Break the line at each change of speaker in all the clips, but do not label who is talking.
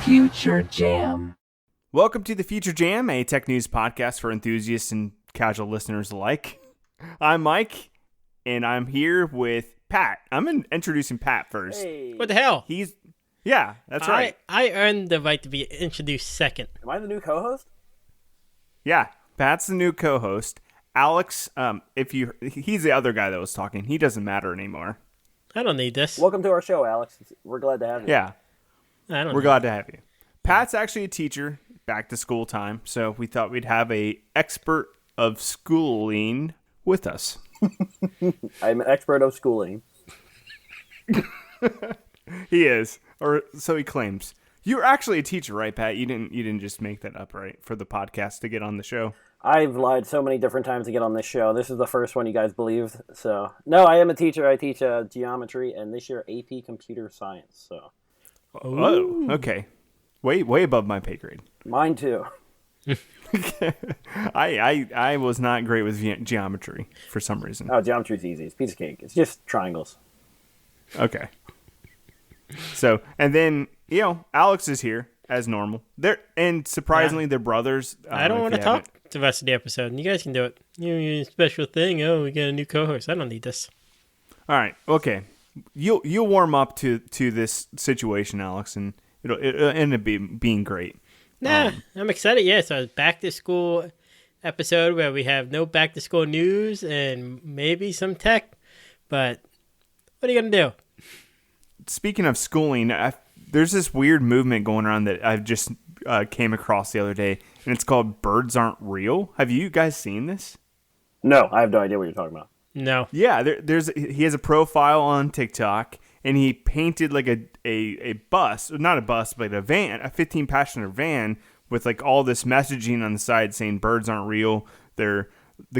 Future Jam.
Welcome to the Future Jam, a tech news podcast for enthusiasts and casual listeners alike. I'm Mike, and I'm here with Pat. I'm introducing Pat first.
Hey.
What the hell?
Yeah, that's right.
I earned the right to be introduced second.
Am I the new co-host?
Yeah, Pat's the new co-host. Alex, he's the other guy that was talking. He doesn't matter anymore.
I don't need this.
Welcome to our show, Alex. We're glad to have you.
Yeah,
We're
we're glad to have you. Pat's actually a teacher, back to school time, so we thought we'd have a expert of schooling with us.
I'm an expert of schooling.
He is, or so he claims. You're actually a teacher, right, Pat? You didn't just make that up, right, for the podcast to get on the show?
I've lied so many different times to get on this show. This is the first one you guys believed. So, no, I am a teacher. I teach geometry, and this year AP Computer Science. So,
Oh, okay. Way above my pay grade.
mine too.
I was not great with geometry for some reason.
Oh, geometry's easy. It's a piece of cake. It's just triangles.
Okay. So, and then, Alex is here as normal. And surprisingly, they're brothers.
I don't want to talk the rest of the episode, and you guys can do it. You special thing. Oh, we got a new co-host. I don't need this.
All right. Okay. You'll warm up to this situation, Alex, and it'll end up being great.
Nah, I'm excited. Yeah, so it's back to school episode where we have no back to school news and maybe some tech. But what are you gonna do?
Speaking of schooling, there's this weird movement going around that I've just came across the other day, and it's called Birds Aren't Real. Have you guys seen this?
No, I have no idea what you're talking about.
No.
Yeah, he has a profile on TikTok, and he painted like a bus, not a bus, but a van, a 15-passenger van with like all this messaging on the side saying birds aren't real. The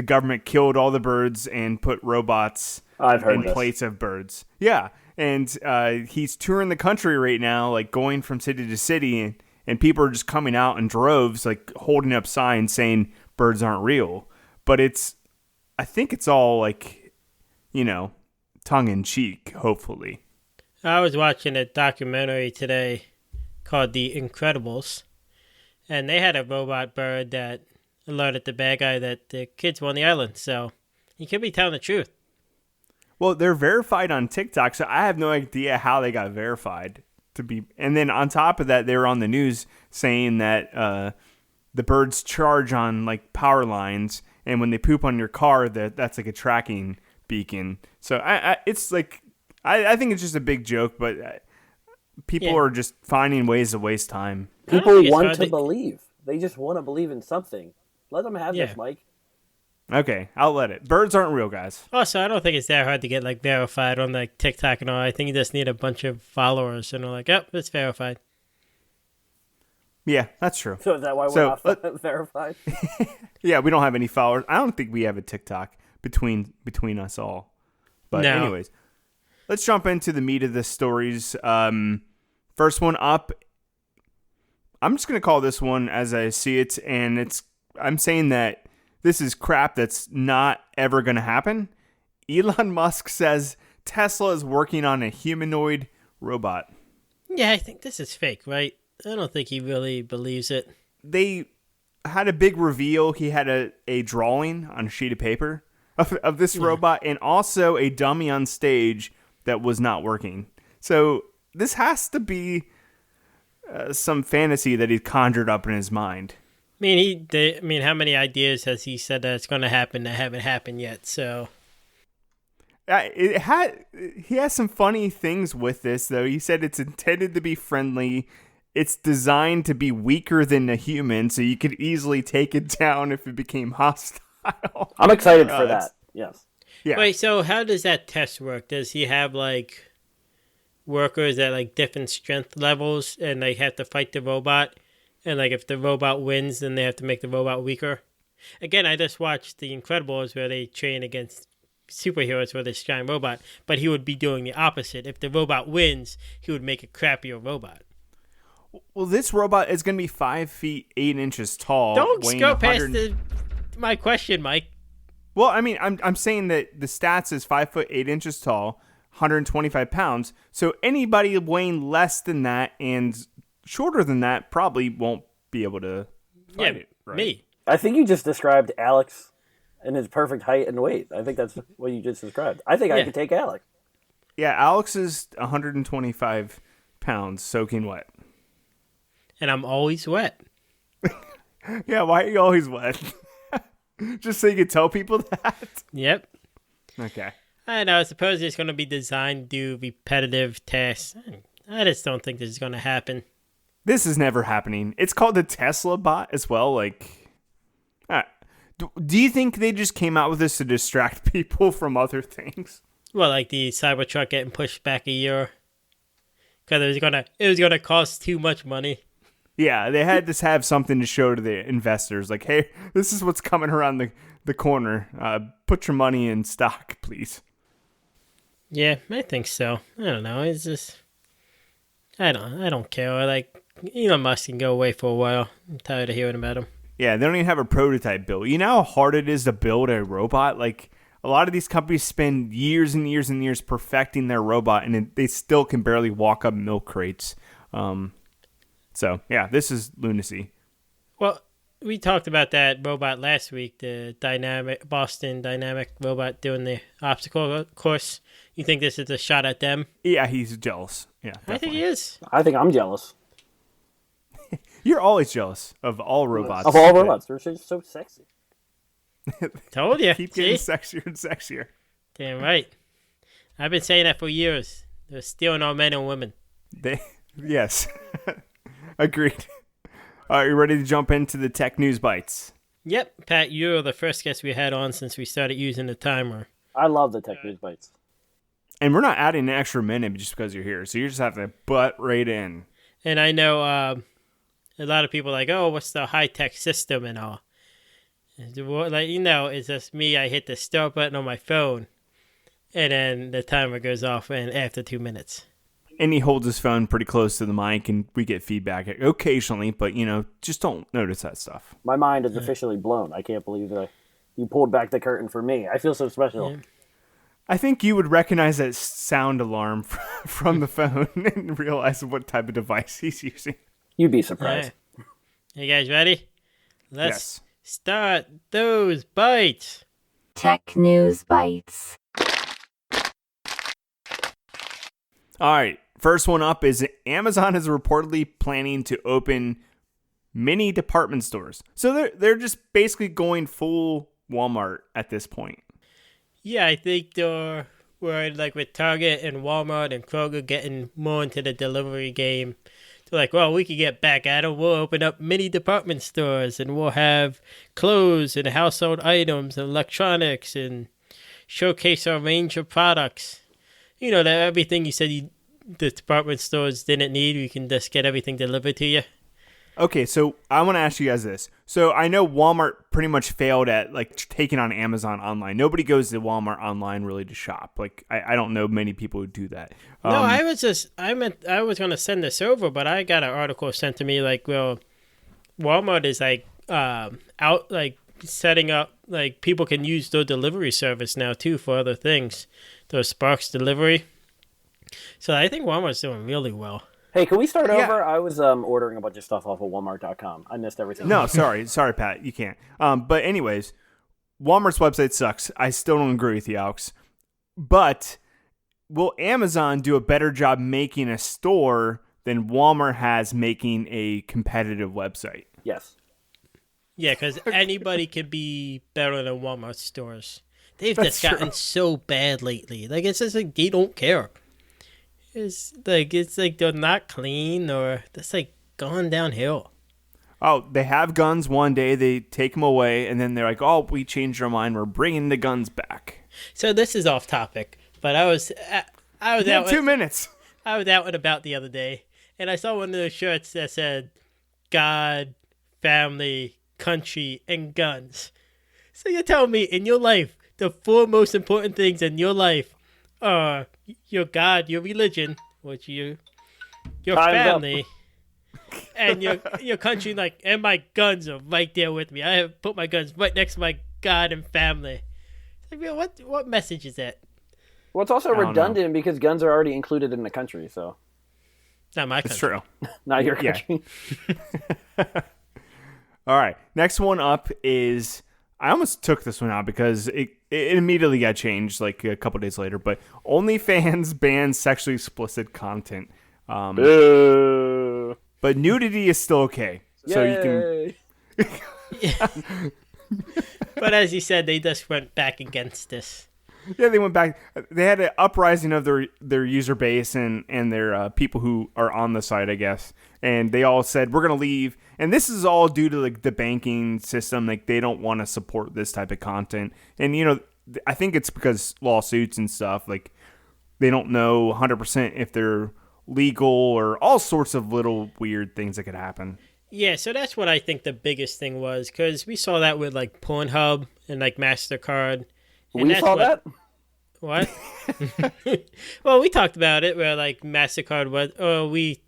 government killed all the birds and put robots in plates of birds. Yeah, and he's touring the country right now, like going from city to city, and people are just coming out in droves, like holding up signs saying birds aren't real. But I think it's all like, tongue in cheek, hopefully.
I was watching a documentary today called The Incredibles, and they had a robot bird that alerted the bad guy that the kids were on the island, so he could be telling the truth.
Well, they're verified on TikTok, so I have no idea how they got verified to be. And then on top of that, they were on the news saying that the birds charge on like power lines, and when they poop on your car, that's like a tracking beacon. So it's like I think it's just a big joke, but people are just finding ways to waste time.
People want to believe. They just want to believe in something. Let them have this, Mike.
Okay, I'll let it. Birds aren't real, guys.
Also, I don't think it's that hard to get like verified on like TikTok and all. I think you just need a bunch of followers, and they're like, "Yep, it's verified."
Yeah, that's true.
So is that why we're not verified?
Yeah, we don't have any followers. I don't think we have a TikTok between us all. But anyways, let's jump into the meat of the stories. First one up. I'm just going to call this one as I see it, and I'm saying that this is crap that's not ever going to happen. Elon Musk says Tesla is working on a humanoid robot.
Yeah, I think this is fake, right? I don't think he really believes it.
They had a big reveal. He had a drawing on a sheet of paper of this robot, and also a dummy on stage that was not working. So this has to be some fantasy that he conjured up in his mind.
I mean, how many ideas has he said that it's going to happen that haven't happened yet? So
he has some funny things with this, though. He said it's intended to be friendly. It's designed to be weaker than a human, so you could easily take it down if it became hostile.
I'm excited for that. Yes.
Yeah.
Wait, so how does that test work? Does he have like workers at like different strength levels, and they have to fight the robot? And like if the robot wins, then they have to make the robot weaker? Again, I just watched The Incredibles where they train against superheroes with this giant robot, but he would be doing the opposite. If the robot wins, he would make a crappier robot.
Well, this robot is going to be 5 feet 8 inches tall.
Don't go past my question, Mike.
Well, I mean, I'm saying that the stats is 5 foot 8 inches tall, 125 pounds. So anybody weighing less than that and shorter than that probably won't be able to fight it, right?
Me.
I think you just described Alex in his perfect height and weight. I think that's what you just described. I think I could take Alex.
Yeah, Alex is 125 pounds soaking wet.
And I'm always wet.
Yeah, why are you always wet? Just so you can tell people that?
Yep.
Okay.
I know. I suppose it's going to be designed to do repetitive tasks. I just don't think this is going to happen.
This is never happening. It's called the Tesla bot as well. Like, do you think they just came out with this to distract people from other things?
Well, like the Cybertruck getting pushed back a year because it was gonna cost too much money.
Yeah, they had to have something to show to the investors. Like, hey, this is what's coming around the corner. Put your money in stock, please.
Yeah, I think so. I don't know. It's just I don't care. Like Elon Musk can go away for a while. I'm tired of hearing about him.
Yeah, they don't even have a prototype built. You know how hard it is to build a robot? Like, a lot of these companies spend years and years and years perfecting their robot, and they still can barely walk up milk crates. So, yeah, this is lunacy.
Well, we talked about that robot last week, the Boston Dynamic robot doing the obstacle course. You think this is a shot at them?
Yeah, he's jealous. Yeah, definitely.
I think he is.
I think I'm jealous.
You're always jealous of all robots.
Of all robots. They're just so sexy.
Told you.
Keep getting sexier and sexier.
Damn right. I've been saying that for years. They're stealing our men and women.
Yes. Agreed. All right, you ready to jump into the Tech News Bytes?
Yep, Pat, you're the first guest we had on since we started using the timer.
I love the Tech News Bytes.
And we're not adding an extra minute just because you're here, so you just have to butt right in.
And I know a lot of people are like, oh, what's the high-tech system and all? Like, it's just me. I hit the start button on my phone, and then the timer goes off after 2 minutes.
And he holds his phone pretty close to the mic, and we get feedback occasionally, but, just don't notice that stuff.
My mind is officially blown. I can't believe that you pulled back the curtain for me. I feel so special.
Yeah.
I think you would recognize that sound alarm from the phone and realize what type of device he's using.
You'd be surprised.
Right. You guys ready? Let's
Yes.
start those bites.
Tech News Bytes.
All right. First one up is Amazon is reportedly planning to open mini department stores. So they're just basically going full Walmart at this point.
Yeah, I think they're worried, like with Target and Walmart and Kroger getting more into the delivery game. They're like, well, we could get back at it. We'll open up mini department stores and we'll have clothes and household items and electronics and showcase our range of products. That everything you said the department stores didn't need, we can just get everything delivered to you.
Okay, so I want to ask you guys this. So I know Walmart pretty much failed at taking on Amazon online. Nobody goes to Walmart online really to shop. I don't know many people who do that.
No, I was going to send this over, but I got an article sent to me Walmart is setting up, people can use their delivery service now too for other things. Their Sparks delivery. So I think Walmart's doing really well.
Hey, can we start over? I was ordering a bunch of stuff off of Walmart.com. I missed everything.
No, sorry, Pat, you can't. But anyways, Walmart's website sucks. I still don't agree with you, Alex. But will Amazon do a better job making a store than Walmart has making a competitive website?
Yes.
Yeah, because anybody can be better than Walmart stores. They've just gotten so bad lately. It's just they don't care. It's like they're not clean or it's gone downhill.
Oh, they have guns one day, they take them away, and then they're like, oh, we changed our mind, we're bringing the guns back.
So this is off topic, but I was out
2 minutes.
I was out and about the other day, and I saw one of those shirts that said God, family, country, and guns. So you're telling me in your life, the 4 most important things in your life are your God, your religion, which your family, and your country, and my guns are right there with me. I have put my guns right next to my God and family. What message is that?
Well, it's also redundant because guns are already included in the country, so.
Not my
It's
country.
true.
Not your
Yeah.
country.
All right. Next one up is, I almost took this one out because it immediately got changed like a couple days later, but OnlyFans bans sexually explicit content.
Boo.
But nudity is still okay. So you can.
Yay.
But as you said, they just went back against this.
Yeah, they went back. They had an uprising of their user base and their people who are on the site, I guess. And they all said, we're going to leave. And this is all due to like the banking system. Like they don't want to support this type of content. And, you know, I think it's because lawsuits and stuff. Like they don't know 100% if they're legal or all sorts of little weird things that could happen.
Yeah, so that's what I think the biggest thing was, because we saw that with like Pornhub and like MasterCard. And
We saw that?
What? Well, we talked about it where like MasterCard was, we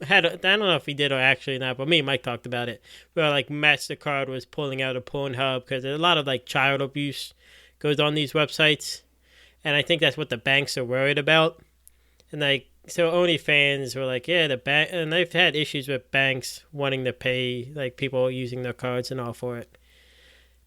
had, I don't know if we did or actually not, but me and Mike talked about it, where like MasterCard was pulling out of Pornhub because a lot of like child abuse goes on these websites. And I think that's what the banks are worried about. And like, so OnlyFans were like, yeah, the bank, and they've had issues with banks wanting to pay like people using their cards and all for it.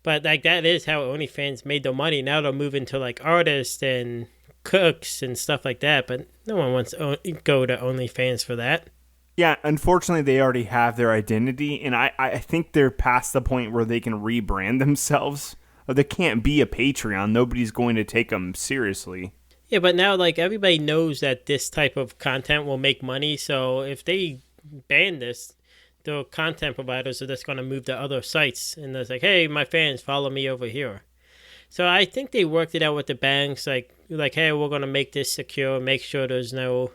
But like that is how OnlyFans made their money. Now they'll move into like artists and cooks and stuff like that. But no one wants to go to OnlyFans for that.
Yeah, unfortunately, they already have their identity, and I think they're past the point where they can rebrand themselves. They can't be a Patreon. Nobody's going to take them seriously.
Yeah, but now like everybody knows that this type of content will make money. So if they ban this, the content providers are just going to move to other sites. And it's like, hey, my fans, follow me over here. So I think they worked it out with the banks. Like hey, we're going to make this secure, make sure there's no,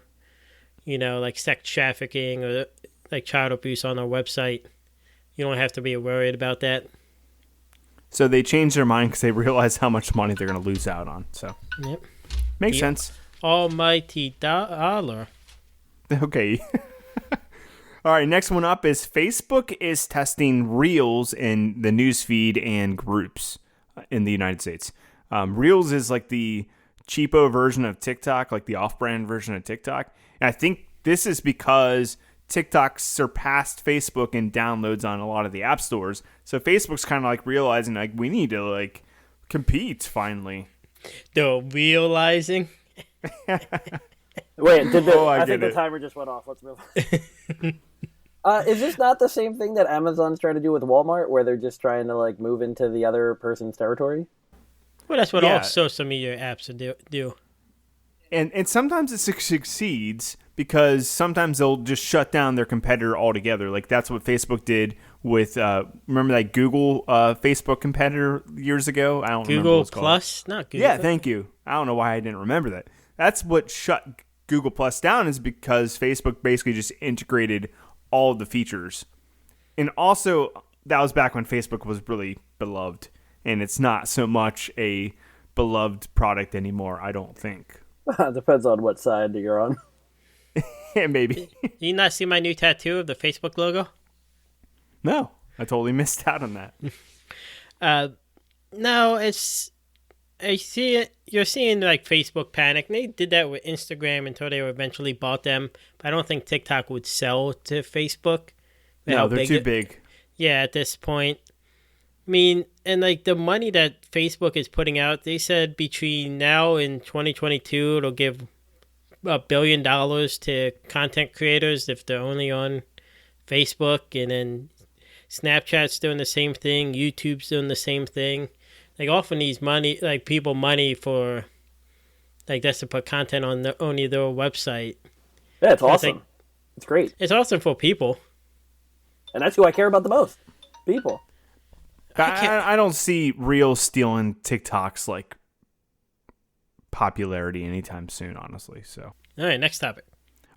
like sex trafficking or like child abuse on our website. You don't have to be worried about that.
So they changed their mind because they realize how much money they're going to lose out on. So
Yep.
makes
The
sense.
Almighty dollar.
Okay. All right, next one up is Facebook is testing Reels in the newsfeed and groups in the United States. Reels is like the cheapo version of TikTok, like the off-brand version of TikTok. And I think this is because TikTok surpassed Facebook in downloads on a lot of the app stores. So Facebook's kind of like realizing like we need to like compete finally.
They're realizing.
Wait, I
get
think the
it.
timer just went off. Let's move on. Is this not the same thing that Amazon's trying to do with Walmart, where they're just trying to like move into the other person's territory?
Well, that's what
Yeah.
all social media apps do.
And sometimes it succeeds because sometimes they'll just shut down their competitor altogether. Like that's what Facebook did with, remember that Google Facebook competitor years ago? I don't remember what
Google
it's called.
Plus? Not Google.
Yeah, thank you. I don't know why I didn't remember that. That's what shut Google Plus down, is because Facebook basically just integrated all of the features. And also, that was back when Facebook was really beloved. And it's not so much a beloved product anymore, I don't think.
Depends on what side you're on.
Yeah, maybe.
Did you not see my new tattoo of the Facebook logo?
No, I totally missed out on that.
No, I see it. You're seeing like Facebook panic. And they did that with Instagram until they eventually bought them. But I don't think TikTok would sell to Facebook.
No, they're too big.
Yeah, at this point. I mean, and like the money that Facebook is putting out, they said between now and 2022, it'll give $1 billion to content creators if they're only on Facebook, and then Snapchat's doing the same thing, YouTube's doing the same thing. Like offering these people money for like that's to put content on only their website.
Yeah, it's
I
awesome.
think-
It's great.
It's awesome for people.
And that's who I care about the most. People.
I don't see Reels stealing TikTok's like popularity anytime soon, honestly. So,
All right, next topic.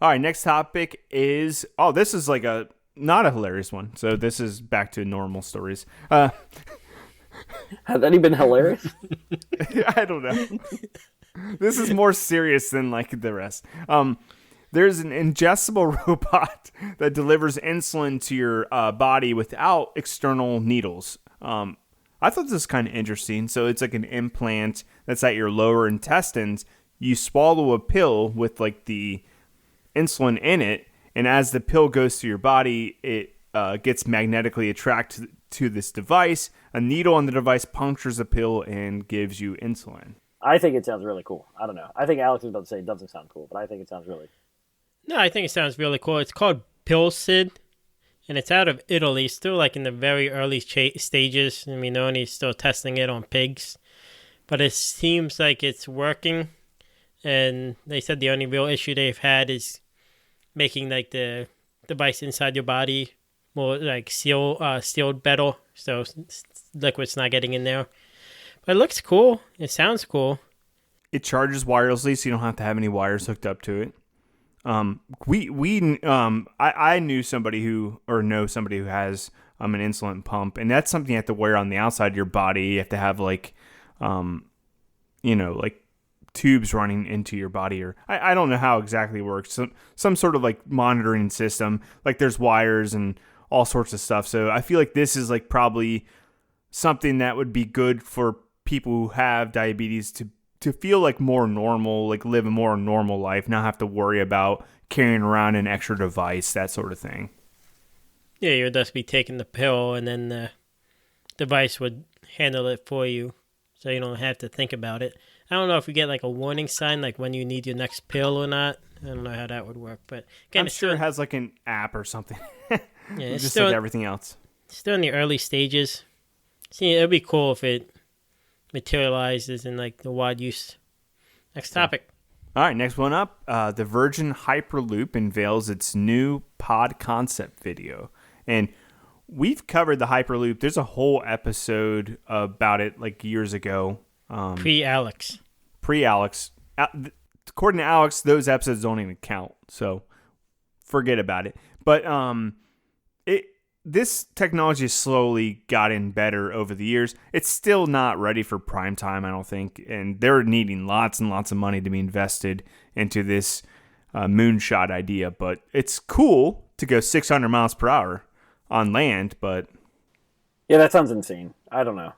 all right, next topic is this is like not a hilarious one. So this is back to normal stories.
Has any been hilarious?
I don't know. This is more serious than like the rest. There's an ingestible robot that delivers insulin to your body without external needles. I thought this was kind of interesting. So it's like an implant that's at your lower intestines. You swallow a pill with like the insulin in it, And as the pill goes through your body, it gets magnetically attracted to this device. A needle on the device punctures a pill and gives you insulin.
I think it sounds really cool. I don't know. I think Alex was about to say it doesn't sound cool, but I think it sounds really.
No, I think it sounds really cool. It's called Pilsid, and it's out of Italy. Still like in the very early stages. I mean, they're only still testing it on pigs, but it seems like it's working. And they said the only real issue they've had is making like the device inside your body more like sealed better, so liquid's not getting in there. But it looks cool. It sounds cool.
It charges wirelessly, so you don't have to have any wires hooked up to it. I knew somebody who has an insulin pump, and that's something you have to wear on the outside of your body. You have to have like tubes running into your body, or I don't know how exactly it works. Some sort of like monitoring system. Like there's wires and all sorts of stuff. So I feel like this is like probably something that would be good for people who have diabetes to feel like more normal, like live a more normal life, not have to worry about carrying around an extra device, that sort of thing.
Yeah, you would just be taking the pill, and then the device would handle it for you, so you don't have to think about it. I don't know if you get like a warning sign, like when you need your next pill or not. I don't know how that would work, but again,
I'm sure it has like an app or something.
Yeah, it's
just
still,
like everything else.
Still in the early stages. See, it'd be cool if it materializes in like the wide use. Next topic.
All right, next one up. The Virgin Hyperloop unveils its new pod concept video. And we've covered the Hyperloop. There's a whole episode about it like years ago.
Pre-Alex.
According to Alex, those episodes don't even count. So forget about it. But this technology has slowly gotten better over the years. It's still not ready for prime time, I don't think. And they're needing lots and lots of money to be invested into this moonshot idea. But it's cool to go 600 miles per hour on land, but...
Yeah, that sounds insane. I don't know.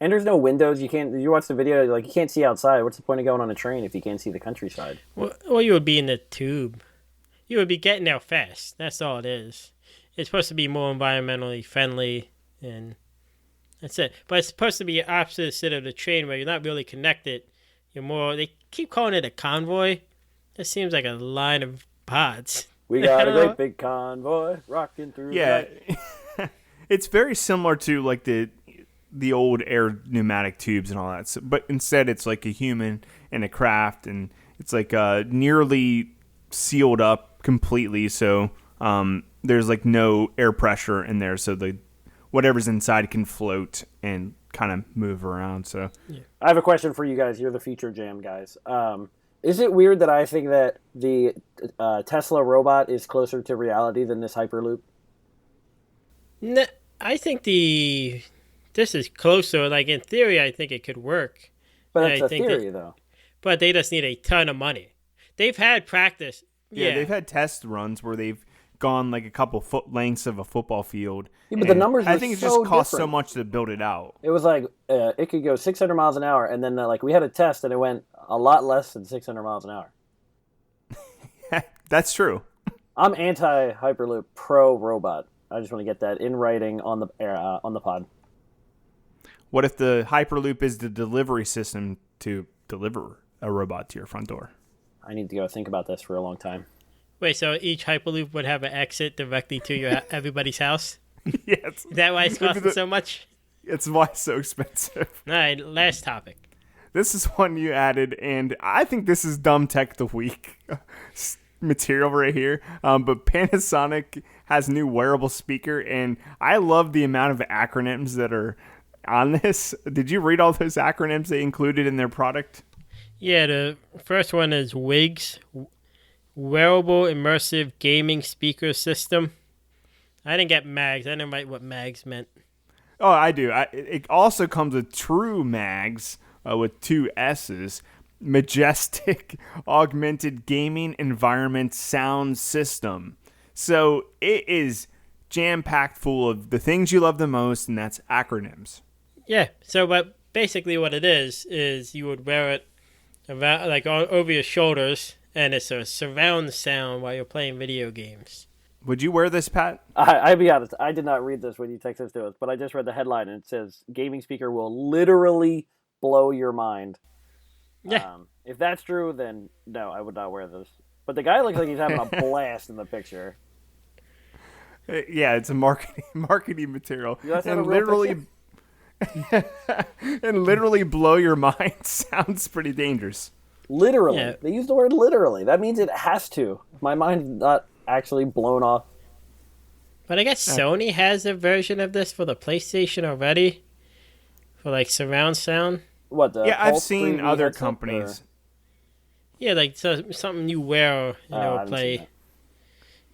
And there's no windows. You watch the video, like you can't see outside. What's the point of going on a train if you can't see the countryside?
Well, you would be in the tube. You would be getting there fast. That's all it is. It's supposed to be more environmentally friendly, and that's it. But it's supposed to be the opposite of the train, where you're not really connected. You're more. They keep calling it a convoy. That seems like a line of pods.
We got a great big convoy rocking through.
Yeah, it's very similar to like the old air pneumatic tubes and all that. So, but instead, it's like a human and a craft, and it's like nearly sealed up completely. So there's like no air pressure in there, so whatever's inside can float and kind of move around. So
yeah. I have a question for you guys. You're the Feature Jam guys. Is it weird that I think that the Tesla robot is closer to reality than this Hyperloop?
No, I think this is closer. Like in theory, I think it could work.
But that's a theory, though.
But they just need a ton of money. They've had practice.
Yeah, they've had test runs where they've gone like a couple foot lengths of a football field.
Yeah, but the numbers
I think it just costs so much to build it out.
It was like it could go 600 miles an hour, and then like we had a test, and it went a lot less than 600 miles an hour.
That's true.
I'm anti-Hyperloop, pro-robot. I just want to get that in writing on the pod.
What if the Hyperloop is the delivery system to deliver a robot to your front door?
I need to go think about this for a long time.
Wait, so each Hyperloop would have an exit directly to everybody's house?
Yes.
Is that why it's costing so much?
It's why it's so expensive.
All right, last topic.
This is one you added, and I think this is Dumb Tech of the Week material right here. But Panasonic has a new wearable speaker, and I love the amount of acronyms that are on this. Did you read all those acronyms they included in their product?
Yeah, the first one is WIGS, Wearable Immersive Gaming Speaker System. I didn't get MAGs. I didn't write what MAGs meant.
Oh, I do. It also comes with True Mags with 2 S's. Majestic Augmented Gaming Environment Sound System. So it is jam-packed full of the things you love the most, and that's acronyms.
Yeah, so but basically what it is you would wear it around, like over your shoulders, and it's a surround sound while you're playing video games.
Would you wear this, Pat?
I'll be honest, I did not read this when you texted this to us, but I just read the headline and it says gaming speaker will literally blow your mind.
Yeah.
If that's true, then no, I would not wear this. But the guy looks like he's having a blast in the picture.
Yeah, it's a marketing material.
That's not a
And
real
literally and literally blow your mind sounds pretty dangerous.
Literally.
Yeah.
They use the word literally. That means it has to. My mind's not actually blown off.
But I guess Sony has a version of this for the PlayStation already, for like surround sound.
What, the
Yeah, I've
Pulse
seen
3D
other
headset,
companies.
or-
Yeah, like something you wear,
I haven't
play.
seen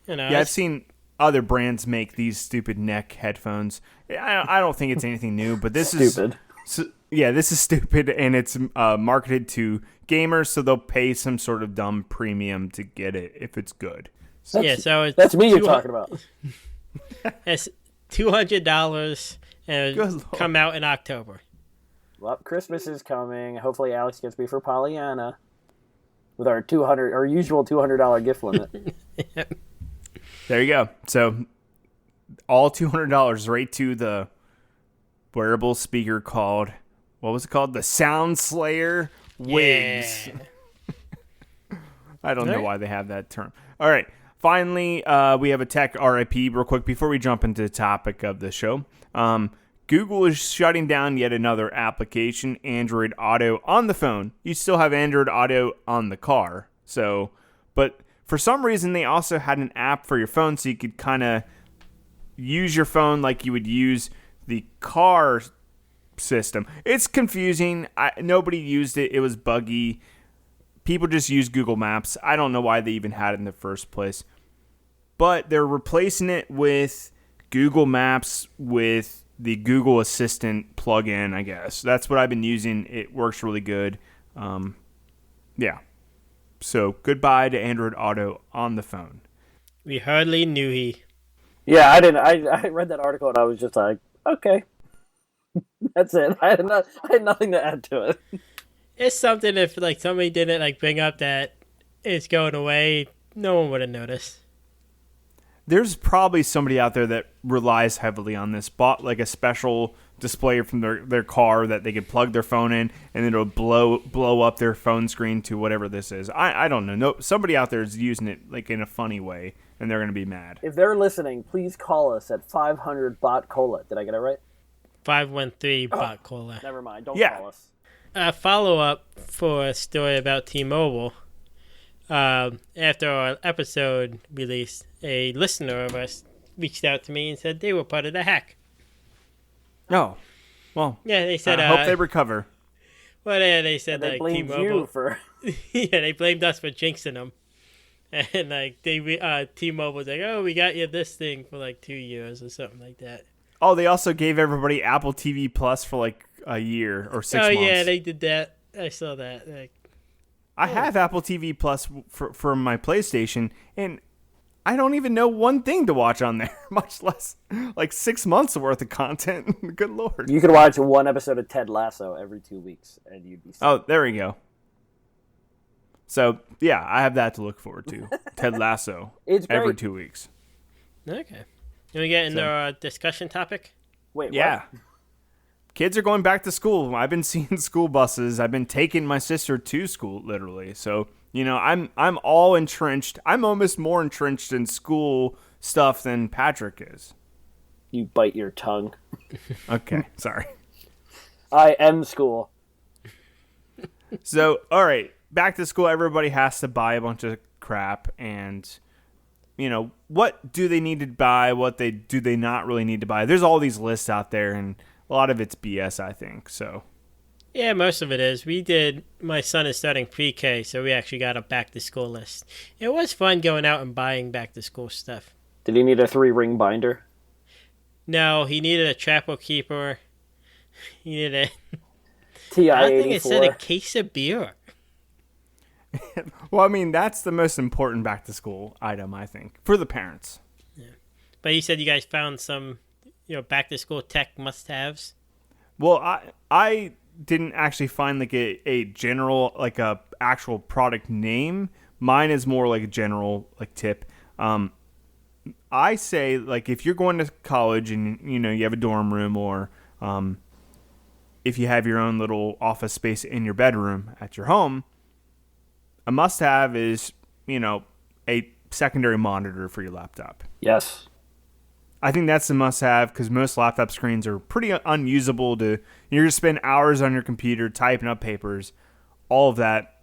You know,
Yeah, I've seen other brands make these stupid neck headphones. I don't think it's anything new, but this
Stupid.
this is stupid, and it's marketed to gamers, so they'll pay some sort of dumb premium to get it if it's good.
yeah, so it's
That's me you're
200
talking about.
It's $200 and
Good
it'll
Lord.
come out in October.
Well, Christmas is coming. Hopefully Alex gets me for Pollyanna with our usual $200 gift limit.
There you go. So all $200 right to the wearable speaker called, what was it called? The Sound Slayer Wigs.
Yeah.
I don't know
Right.
why they have that term. All right. Finally, we have a tech RIP real quick before we jump into the topic of the show. Google is shutting down yet another application, Android Auto, on the phone. You still have Android Auto on the car. But for some reason, they also had an app for your phone so you could kind of use your phone like you would use the car system. It's confusing. Nobody used it. It was buggy. People just use Google Maps. I don't know why they even had it in the first place. But they're replacing it with Google Maps with the Google Assistant plugin, I guess. That's what I've been using. It works really good. Yeah. So goodbye to Android Auto on the phone.
We hardly knew he.
Yeah, I didn't. I read that article and I was just like, okay, that's it. I had nothing to add to it.
It's something if like somebody didn't like bring up that it's going away, no one would have noticed.
There's probably somebody out there that relies heavily on this, bought like a special display from their car that they could plug their phone in, and it'll blow up their phone screen to whatever this is. I don't know. No, somebody out there is using it like in a funny way, and they're going to be mad.
If they're listening, please call us at 500 bot cola. Did I get it right?
513 bot cola.
Never mind. Don't
Yeah.
call us.
A follow up for a story about T-Mobile. After our episode released, a listener of us reached out to me and said they were part of the hack.
Oh, well.
Yeah, they said.
I hope they recover.
Well, yeah, they said
They
like
blamed
T-Mobile.
you for.
Yeah, they blamed us for jinxing them. And like T-Mobile was like, "Oh, we got you this thing for like 2 years or something like that."
Oh, they also gave everybody Apple TV Plus for like a year or 6 months.
Oh yeah, they did that. I saw that. Like,
I have Apple TV Plus for my PlayStation, and I don't even know one thing to watch on there, much less like 6 months worth of content. Good Lord.
You could watch one episode of Ted Lasso every 2 weeks, and you'd be.
Oh, there we go. So, yeah, I have that to look forward to. Ted Lasso.
It's great.
Every 2 weeks.
okay. Can we get into our discussion topic?
Wait,
Yeah.
what?
Kids are going back to school. I've been seeing school buses. I've been taking my sister to school, literally. So, you know, I'm all entrenched. I'm almost more entrenched in school stuff than Patrick is.
You bite your tongue.
Okay, sorry.
I am school.
So, all right, back to school. Everybody has to buy a bunch of crap, and you know, what do they need to buy? What do they not really need to buy? There's all these lists out there, and a lot of it's BS, I think. So,
Yeah, most of it is. My son is starting pre-K, so we actually got a back-to-school list. It was fun going out and buying back-to-school stuff.
Did he need a 3-ring binder?
No, he needed a chapel keeper. He needed
TI-84.
I think it said a case of beer.
well, I mean, that's the most important back to school item, I think, for the parents.
But you said you guys found some, back-to-school tech must-haves.
Well, I didn't actually find like a general, like a actual product name, Mine is more like a general like tip. I say like if you're going to college and you have a dorm room or if you have your own little office space in your bedroom at your home, a must-have is a secondary monitor for your laptop.
Yes.
I think that's a must-have because most laptop screens are pretty unusable. You're going to spend hours on your computer typing up papers, all of that.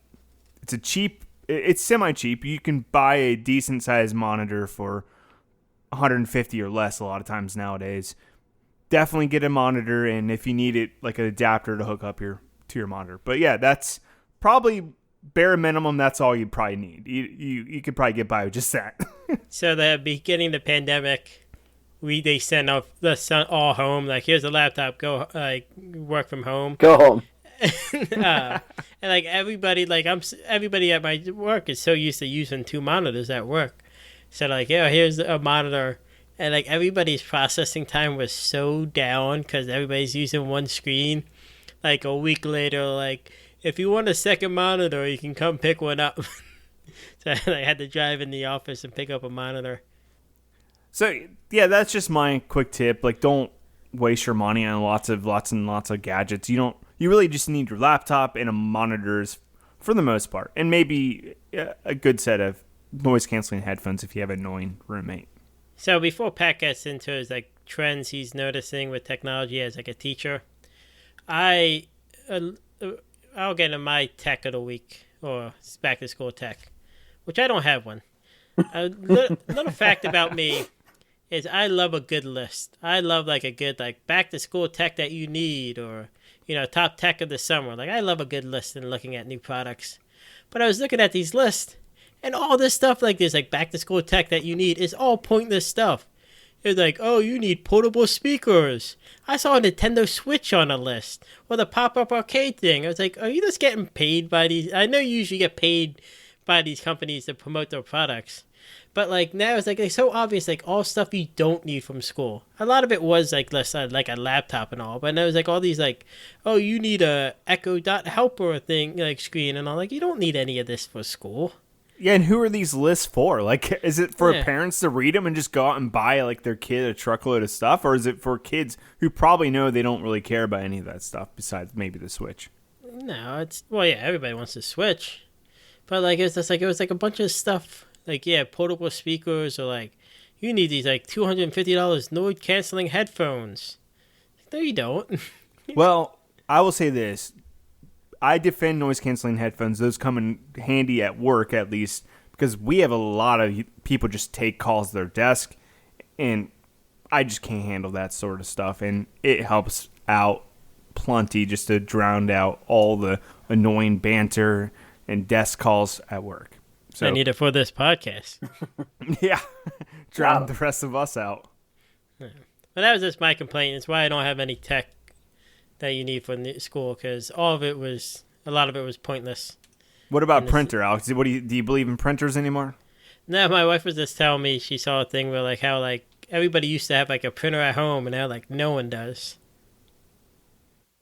It's semi-cheap. You can buy a decent-sized monitor for $150 or less a lot of times nowadays. Definitely get a monitor, and if you need it, like an adapter to hook up to your monitor. But yeah, that's probably bare minimum. That's all you probably need. You could probably get by with just that.
So the beginning of the pandemic, they sent us all home. Like, here's a laptop. Go work from home.
Go home.
And like everybody at my work is so used to using 2 monitors at work. So like, here's a monitor, and like everybody's processing time was so down because everybody's using one screen. Like a week later, like, if you want a second monitor, you can come pick one up. So I had to drive in the office and pick up a monitor.
So yeah, that's just my quick tip. Like, don't waste your money on lots and lots of gadgets. You really just need your laptop and a monitors for the most part, and maybe a good set of noise canceling headphones if you have an annoying roommate.
So before Pat gets into his like trends he's noticing with technology as like a teacher, I'll get into my tech of the week or back to school tech, which I don't have one. A little fact about me is I love a good list. I love like a good like back to school tech that you need, or top tech of the summer. Like, I love a good list and looking at new products. But I was looking at these lists, and all this stuff like this, like back to school tech that you need, is all pointless stuff. It's like, oh, you need portable speakers. I saw a Nintendo Switch on a list, or the pop-up arcade thing. I was like, are you just getting paid by these? I know you usually get paid by these companies to promote their products. But like now it's like so obvious, like all stuff you don't need from school. A lot of it was like less like a laptop and all, but now it's like all these like, oh, you need a Echo Dot Helper thing like screen and all. Like, you don't need any of this for school.
Yeah, and who are these lists for? Like, is it for parents to read them and just go out and buy like their kid a truckload of stuff, or is it for kids who probably know they don't really care about any of that stuff besides maybe the Switch?
No, everybody wants to Switch, but like it was like a bunch of stuff. Like, portable speakers, or like, you need these like $250 noise canceling headphones. No, you don't.
Well, I will say this. I defend noise canceling headphones. Those come in handy at work, at least, because we have a lot of people just take calls to their desk, and I just can't handle that sort of stuff. And it helps out plenty just to drown out all the annoying banter and desk calls at work. So,
I need it for this podcast.
Yeah, drown the rest of us out.
Yeah. But that was just my complaint. It's why I don't have any tech that you need for school, because a lot of it was pointless.
What about printer, Alex? Do you believe in printers anymore?
No, my wife was just telling me she saw a thing where like how like everybody used to have like a printer at home, and now like no one does.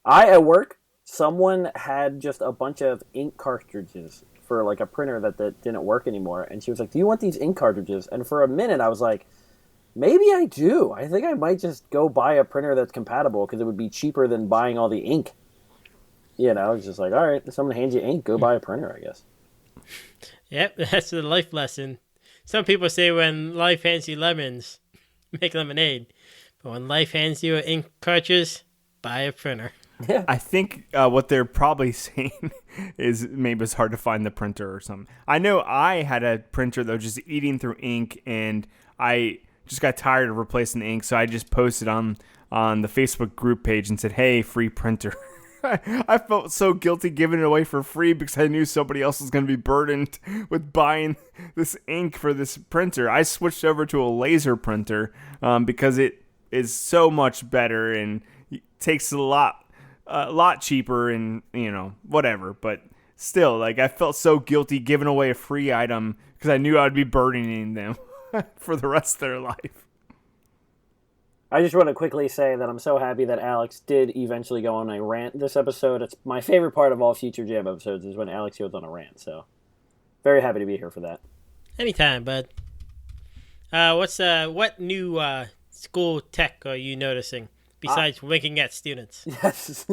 At work, someone had just a bunch of ink cartridges for like a printer that didn't work anymore, and she was like, do you want these ink cartridges? And for a minute I was like, maybe I do. I think I might just go buy a printer that's compatible, because it would be cheaper than buying all the ink. It's just like, all right, if someone hands you ink, go buy a printer, I guess.
Yep, that's the life lesson. Some people say when life hands you lemons, make lemonade. But when life hands you an ink cartridge, buy a printer.
Yeah.
I think what they're probably saying is maybe it's hard to find the printer or something. I know I had a printer that was just eating through ink, and I just got tired of replacing the ink, so I just posted on the Facebook group page and said, hey, free printer. I felt so guilty giving it away for free because I knew somebody else was going to be burdened with buying this ink for this printer. I switched over to a laser printer because it is so much better and takes a lot cheaper and, whatever. But still, like, I felt so guilty giving away a free item because I knew I'd be burdening them for the rest of their life.
I just want to quickly say that I'm so happy that Alex did eventually go on a rant this episode. It's my favorite part of all future Jam episodes is when Alex goes on a rant. So Very happy to be here for that.
Anytime, bud. What new school tech are you noticing besides winking at students?
Yes.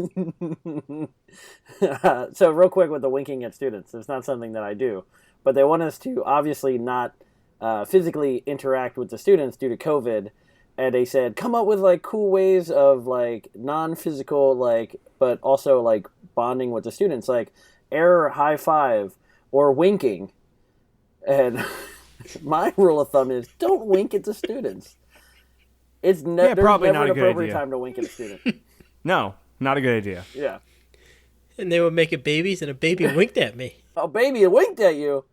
So real quick with the winking at students, it's not something that I do, but they want us to obviously not physically interact with the students due to COVID, and they said come up with like cool ways of like non-physical but also like bonding with the students, like air high five or winking, and my rule of thumb is don't wink at the students. It's there's
probably
never
not
an
a good
appropriate
idea.
time to wink at a student.
No, not a good idea.
Yeah.
And they were making babies, and a baby winked at me.
Oh, baby, it winked at you.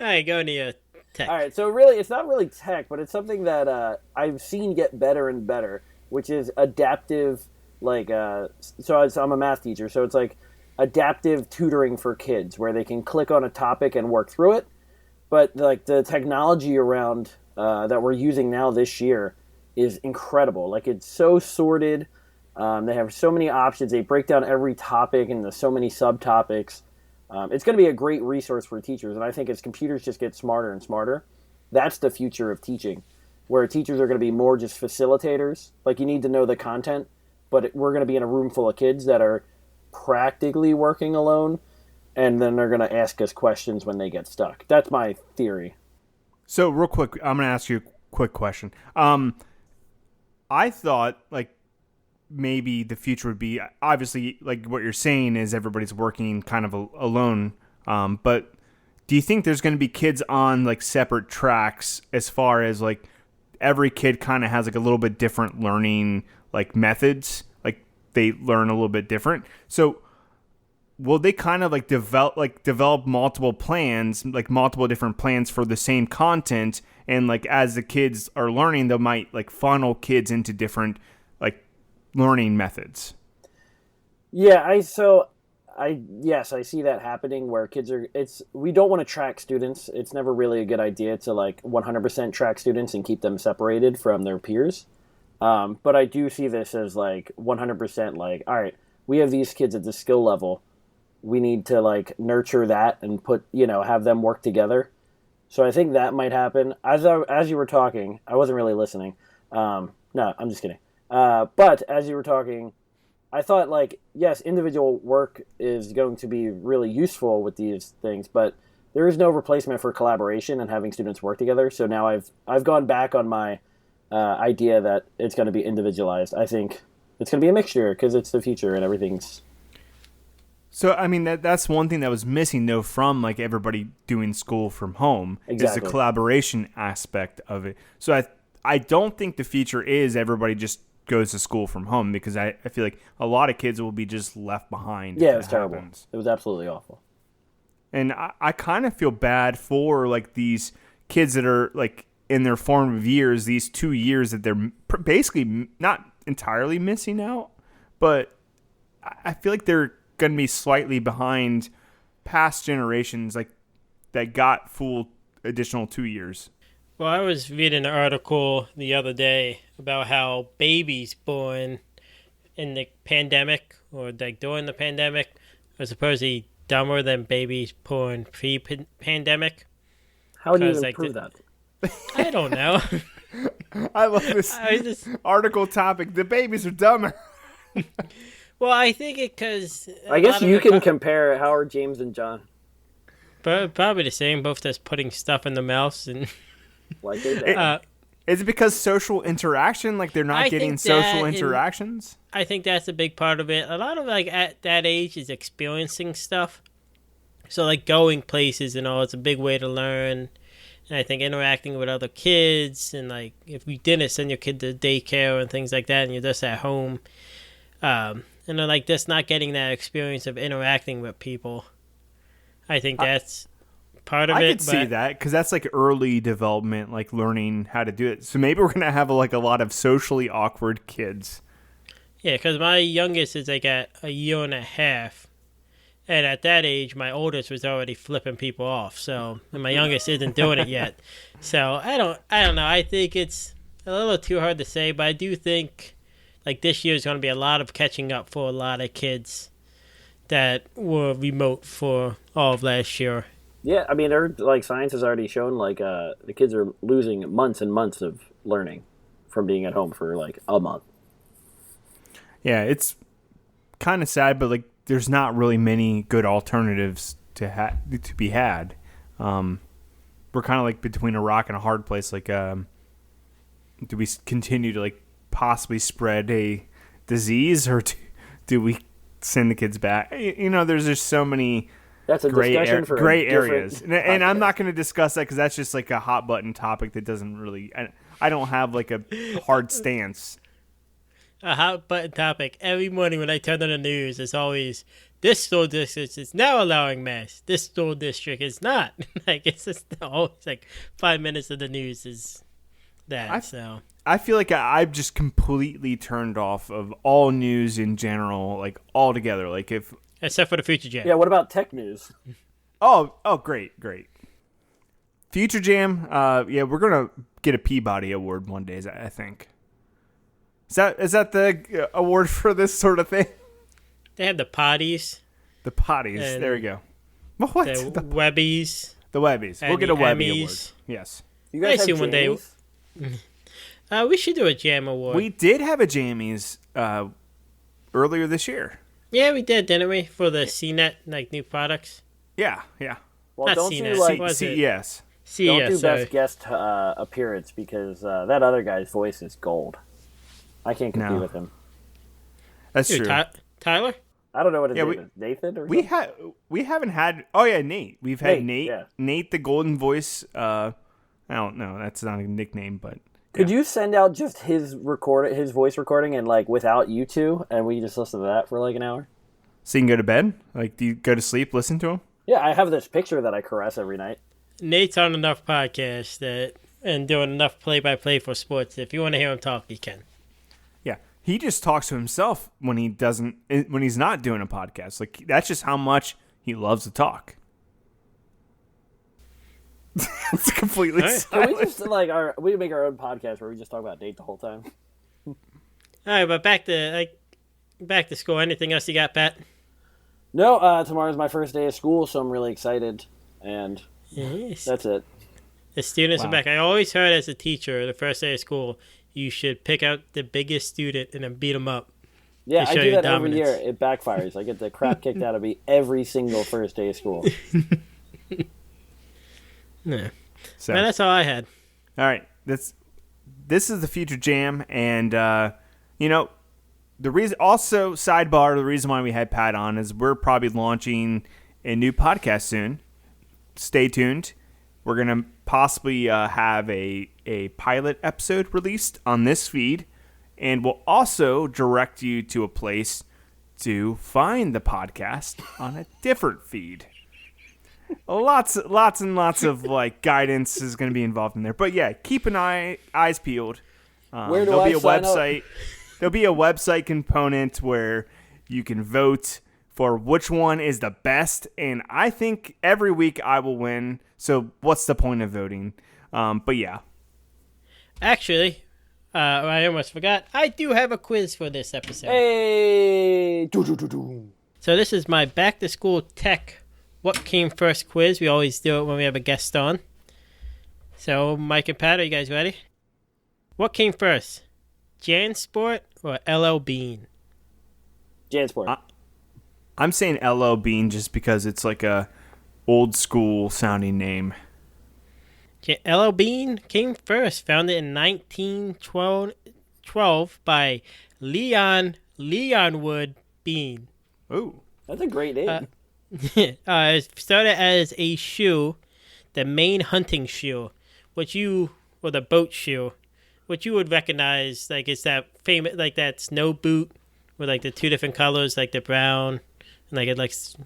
All right, go into your tech.
All right, so really, it's not really tech, but it's something that I've seen get better and better, which is adaptive, I'm a math teacher, so it's like adaptive tutoring for kids, where they can click on a topic and work through it. But like the technology around that we're using now this year is incredible. Like it's so sorted. They have so many options. They break down every topic into so many subtopics. It's going to be a great resource for teachers. And I think as computers just get smarter and smarter, that's the future of teaching, where teachers are going to be more just facilitators. Like you need to know the content, but we're going to be in a room full of kids that are practically working alone, and then they're going to ask us questions when they get stuck. That's my theory.
So real quick, I'm going to ask you a quick question. I thought like maybe the future would be, obviously like what you're saying is everybody's working kind of alone. But do you think there's going to be kids on like separate tracks, as far as like every kid kind of has like a little bit different learning like methods, like they learn a little bit different. So will they kind of like develop multiple plans, like multiple different plans for the same content, and like as the kids are learning, they might like funnel kids into different like learning methods?
Yeah, I see that happening, where kids are. We don't want to track students. It's never really a good idea to like 100% track students and keep them separated from their peers. But I do see this as like 100% like, all right, we have these kids at the skill level. We need to like nurture that and have them work together. So I think that might happen. As you were talking, I wasn't really listening. No, I'm just kidding. But as you were talking, I thought like, yes, individual work is going to be really useful with these things, but there is no replacement for collaboration and having students work together. So now I've gone back on my idea that it's going to be individualized. I think it's going to be a mixture because it's the future and everything's.
So, I mean, that's one thing that was missing, though, from like everybody doing school from home.
Exactly.
Is the collaboration aspect of it. So I don't think the future is everybody just goes to school from home, because I feel like a lot of kids will be just left behind.
Yeah, it was terrible. It was absolutely awful.
And I kind of feel bad for like these kids that are like in their formative years, these 2 years that they're basically not entirely missing out, but I feel like they're going to be slightly behind past generations like that got full additional 2 years.
Well, I was reading an article the other day about how babies born in the pandemic or like during the pandemic are supposedly dumber than babies born pre-pandemic.
How would you even prove that?
I don't know.
I love this article topic. The babies are dumber.
Well, I think it because...
I guess you can compare Howard, James, and John.
But probably the same, both just putting stuff in the mouth. And
like they
is it because social interaction? Like they're not getting social interactions?
I think that's a big part of it. A lot of like at that age is experiencing stuff. So like going places and all, it's a big way to learn. And I think interacting with other kids, and like if you didn't send your kid to daycare and things like that and you're just at home, and they're like just not getting that experience of interacting with people. I think that's part of it.
I could see that, because that's like early development, like learning how to do it. So maybe we're going to have like a lot of socially awkward kids.
Yeah, because my youngest is like at a year and a half. And at that age, my oldest was already flipping people off. So, and my youngest isn't doing it yet. So I don't know. I think it's a little too hard to say, but I do think like this year is going to be a lot of catching up for a lot of kids that were remote for all of last year.
Yeah, I mean, science has already shown the kids are losing months and months of learning from being at home for like a month.
Yeah, it's kind of sad, but like there's not really many good alternatives to be had. We're kind of like between a rock and a hard place. Like, do we continue to like possibly spread a disease, or do we send the kids back? There's just so many
That's a discussion for
gray
a different
areas, and I'm not going to discuss that because that's just like a hot button topic that doesn't really. I don't have like a hard stance.
A hot button topic. Every morning when I turn on the news, it's always, this school district is now allowing masks. This school district is not. Like, it's just always like 5 minutes of the news is that. So
I feel like I've just completely turned off of all news in general, like altogether. Like if
except for the Future Jam.
Yeah, what about tech news?
oh great. Future Jam, yeah, we're gonna get a Peabody Award one day, I think. Is that the award for this sort of thing?
They have the potties.
The potties.
And
there we go. What?
The Webbies.
The Webbies. We'll
and
get a
the
Webby
Emmys.
Award. Yes.
You guys
I see
have
one day.
jammies?
We should do a Jam Award.
We did have a Jammies earlier this year.
Yeah, we did, didn't we? For the CNET, like new products.
Yeah.
Well,
Not
don't
seen
you
it.
like
Was it?
CES.
don't do
sorry.
best guest appearance because that other guy's voice is gold. I can't compete
No.
with him.
That's
Who,
true.
Tyler?
I don't know what his
Yeah,
name is. Nathan or
We
something?
we haven't had. Oh yeah, Nate. We've had
Nate,
Nate.
yeah.
Nate the Golden Voice. I don't know. That's not a nickname, but
Could you send out just his voice recording, and like without you two, and we just listen to that for like an hour?
so you can go to bed. Like, do you go to sleep? Listen to him.
Yeah, I have this picture that I caress every night.
Nate's on enough podcasts and doing enough play-by-play for sports. If you want to hear him talk, you can.
Yeah, he just talks to himself when he's not doing a podcast. Like, that's just how much he loves to talk. It's completely
All right.
silent.
Can we just we make our own podcast where we just talk about Nate the whole time?
All right, but back to school. Anything else you got, Pat?
No, tomorrow's my first day of school, so I'm really excited, and
Yes.
that's it.
The students
Wow.
are back. I always heard as a teacher, the first day of school, you should pick out the biggest student and then beat them up.
Yeah,
To
I
show
do
your
that every
dominance.
year. It backfires. I get the crap kicked out of me every single first day of school.
Yeah.
So,
Man, that's all I had.
all right, this is the Future Jam, and the reason. Also, sidebar: the reason why we had Pat on is we're probably launching a new podcast soon. Stay tuned. We're gonna possibly have a pilot episode released on this feed, and we'll also direct you to a place to find the podcast on a different feed. Lots and lots of like guidance is going to be involved in there. But yeah, keep an eyes peeled.
Where do
there'll
I
be a
sign up?
website. There'll be a website component where you can vote for which one is the best, and I think every week I will win. So what's the point of voting? But yeah,
Actually, I almost forgot. I do have a quiz for this episode.
Hey!
So this is my back to school tech what came first quiz. We always do it when we have a guest on. So Mike and Pat, are you guys ready? What came first? JanSport or LL Bean?
JanSport.
I'm saying LL Bean just because it's like a old school sounding name.
LL Bean came first, founded in 1912 by Leon Wood Bean.
Ooh.
That's a great name.
It started as a shoe, the main hunting shoe, or the boat shoe, which you would recognize, like it's that famous, like that snow boot with like the two different colors, like the brown and like it like the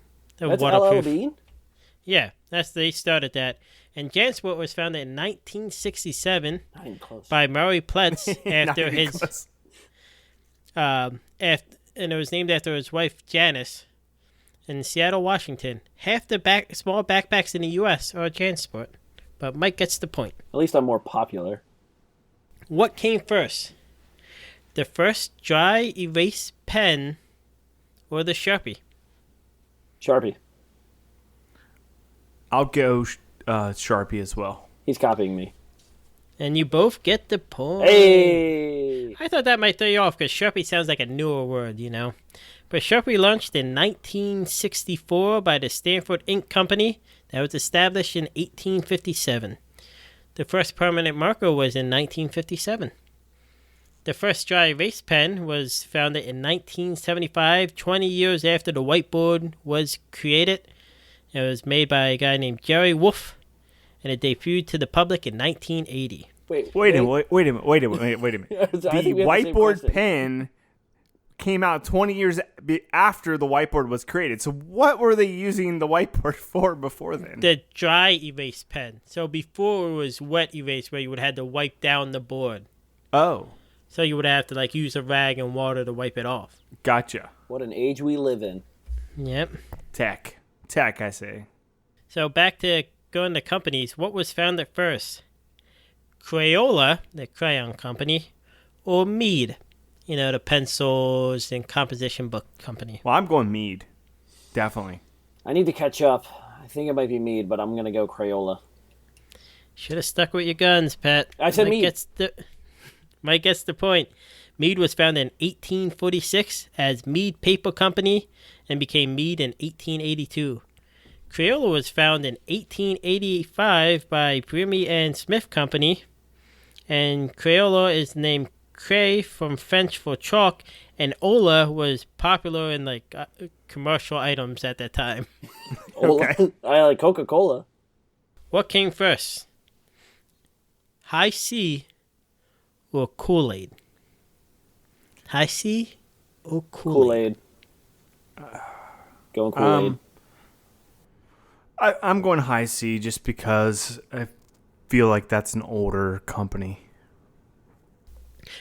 That's LL
waterproof.
Bean?
Yeah, they started that. And JanSport was founded in 1967
Not even close.
by Murray Pletz after
Not even
his
close.
and it was named after his wife Janice in Seattle, Washington. Half the small backpacks in the U.S. are JanSport, but Mike gets the point.
At least I'm more popular.
What came first? The first dry erase pen or the Sharpie?
Sharpie.
I'll go Sharpie as well.
He's copying me.
And you both get the point.
Hey!
I thought that might throw you off because Sharpie sounds like a newer word, you know. But Sharpie launched in 1964 by the Stanford Ink Company that was established in 1857. The first permanent marker was in 1957. The first dry erase pen was founded in 1975, 20 years after the whiteboard was created. It was made by a guy named Jerry Wolf, and it debuted to the public in 1980.
Wait a minute. The whiteboard pen came out 20 years after the whiteboard was created. So what were they using the whiteboard for before then?
The dry erase pen. So before it was wet erase where you would have to wipe down the board.
Oh.
So you would have to use a rag and water to wipe it off.
Gotcha.
What an age we live in.
Yep.
Tech, I say.
So back to going to companies. What was founded first? Crayola, the crayon company, or Mead, the pencils and composition book company?
Well, I'm going Mead. Definitely.
I need to catch up. I think it might be Mead, but I'm going to go Crayola.
Should have stuck with your guns, Pat.
I said Mead.
Mike gets the point. Mead was founded in 1846 as Mead Paper Company and became Mead in 1882. Crayola was founded in 1885 by Brimy and Smith Company, and Crayola is named Cray from French for chalk, and Ola was popular in commercial items at that time.
Okay.
I like Coca-Cola.
What came first? High C or Kool-Aid? High C or Kool-Aid?
Going Kool-Aid.
I'm going High C just because I feel like that's an older company.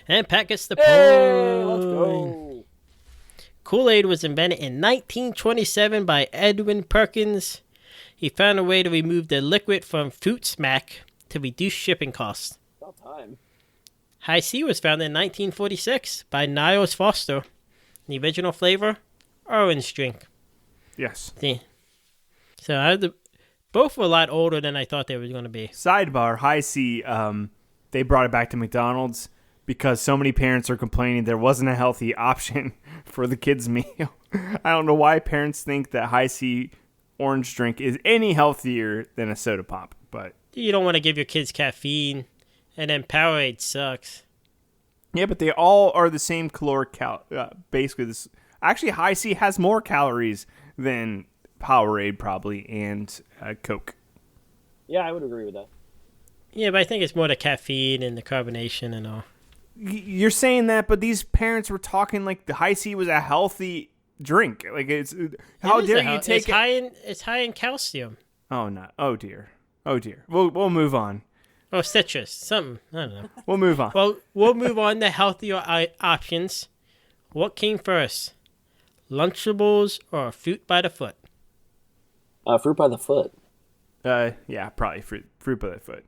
And Pat gets the point.
Hey, let's go.
Kool-Aid was invented in 1927 by Edwin Perkins. He found a way to remove the liquid from fruit smack to reduce shipping costs.
About time.
High C was founded in 1946 by Niles Foster. The original flavor, orange drink.
Yes.
See? So both were a lot older than I thought they were going to be.
Sidebar, High C, they brought it back to McDonald's because so many parents are complaining there wasn't a healthy option for the kids' meal. I don't know why parents think that High C orange drink is any healthier than a soda pop, but
You don't want to give your kids caffeine, and then Powerade sucks.
yeah, but they all are the same caloric basically this. Actually, High C has more calories than Powerade probably and Coke.
Yeah, I would agree with that.
Yeah, but I think it's more the caffeine and the carbonation and all.
You're saying that, but these parents were talking like the High C was a healthy drink. Like how dare you take it?
It's high in calcium.
Oh no! Oh dear! Oh dear! We'll move on.
Or citrus, something. I don't know.
We'll move on.
Well, we'll move on to healthier options. What came first? Lunchables or fruit by the foot?
Fruit by the foot.
Yeah, probably fruit by the foot.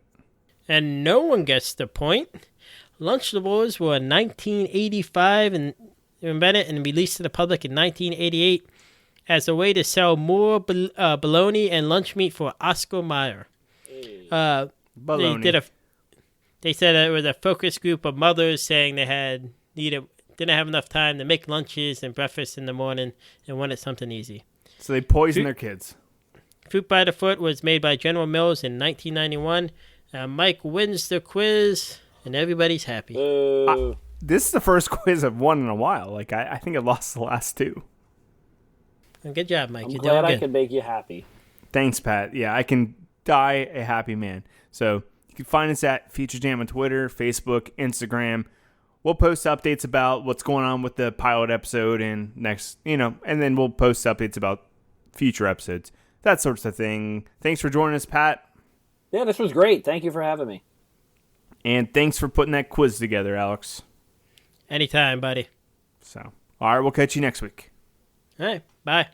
And no one gets the point. Lunchables were 1985 and invented and released to the public in 1988 as a way to sell more bologna and lunch meat for Oscar Mayer.
Bologna.
They said it was a focus group of mothers saying they didn't have enough time to make lunches and breakfast in the morning and wanted something easy.
So they poison their kids.
Fruit by the Foot was made by General Mills in 1991. Mike wins the quiz, and everybody's happy.
This is the first quiz I've won in a while. Like I think I lost the last two.
Good job, Mike.
I'm
You're
glad
doing
I
good.
could make you happy.
Thanks, Pat. Yeah, I can die a happy man. So you can find us at Feature Jam on Twitter, Facebook, Instagram. We'll post updates about what's going on with the pilot episode and and then we'll post updates about future episodes. That sorts of thing. Thanks for joining us, Pat.
Yeah, this was great. Thank you for having me.
And thanks for putting that quiz together, Alex.
Anytime, buddy.
So, all right, we'll catch you next week.
All right, bye.